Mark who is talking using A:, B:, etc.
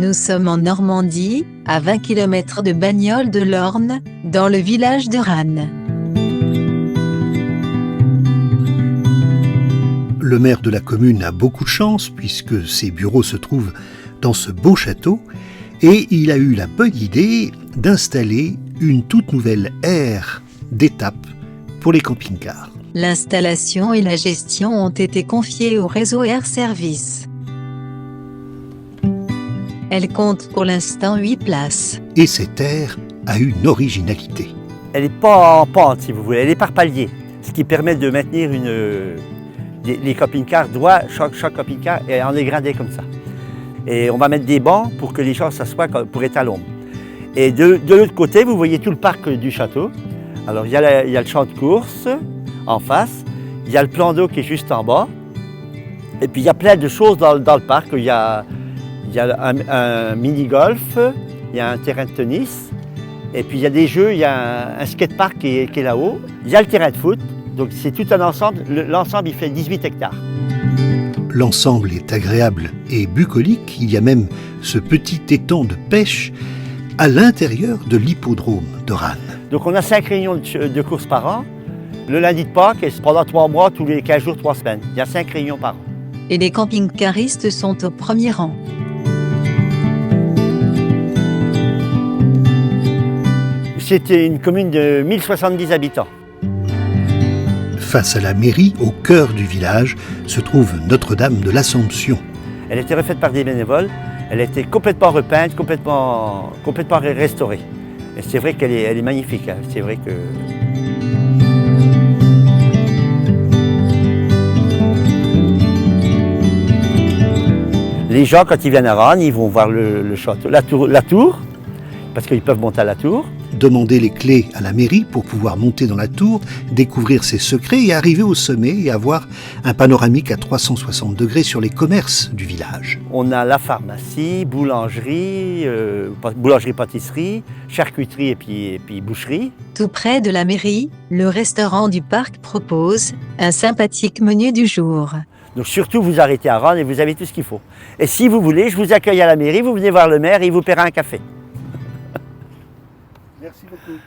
A: Nous sommes en Normandie, à 20 km de Bagnoles de l'Orne, dans le village de Rannes.
B: Le maire de la commune a beaucoup de chance puisque ses bureaux se trouvent dans ce beau château et il a eu la bonne idée d'installer une toute nouvelle aire d'étape pour les camping-cars.
A: L'installation et la gestion ont été confiées au réseau Air Service. Elle compte pour l'instant 8 places.
B: Et cette aire a une originalité.
C: Elle n'est pas en pente, si vous voulez, elle est par palier, ce qui permet de maintenir les camping-cars droits, chaque camping-car est en dégradé comme ça. Et on va mettre des bancs pour que les gens s'assoient pour être à l'ombre. Et de l'autre côté, vous voyez tout le parc du château. Alors il y a le champ de course en face, il y a le plan d'eau qui est juste en bas. Et puis il y a plein de choses dans le parc. Il y a un mini-golf, il y a un terrain de tennis. Et puis il y a des jeux, il y a un skatepark qui est là-haut. Il y a le terrain de foot. Donc c'est tout un ensemble. L'ensemble il fait 18 hectares.
B: L'ensemble est agréable et bucolique. Il y a même ce petit étang de pêche à l'intérieur de l'hippodrome de Rannes.
C: Donc on a 5 réunions de courses par an. Le lundi de Pâques, et pendant 3 mois, tous les 15 jours, 3 semaines. Il y a 5 réunions par an.
A: Et les camping-caristes sont au premier rang.
C: C'était une commune de 1070 habitants.
B: Face à la mairie, au cœur du village, se trouve Notre-Dame de l'Assomption.
C: Elle a été refaite par des bénévoles. Elle a été complètement repeinte, complètement restaurée. Et c'est vrai qu'elle est magnifique. Hein. C'est vrai que... Les gens, quand ils viennent à Rannes, ils vont voir le château, la tour, parce qu'ils peuvent monter à la tour.
B: Demander les clés à la mairie pour pouvoir monter dans la tour, découvrir ses secrets et arriver au sommet et avoir un panoramique à 360 degrés sur les commerces du village.
C: On a la pharmacie, boulangerie, boulangerie-pâtisserie, charcuterie et puis boucherie.
A: Tout près de la mairie, le restaurant du parc propose un sympathique menu du jour.
C: Donc surtout, vous arrêtez à Rannes et vous avez tout ce qu'il faut. Et si vous voulez, je vous accueille à la mairie, vous venez voir le maire et il vous paiera un café.
B: Merci beaucoup.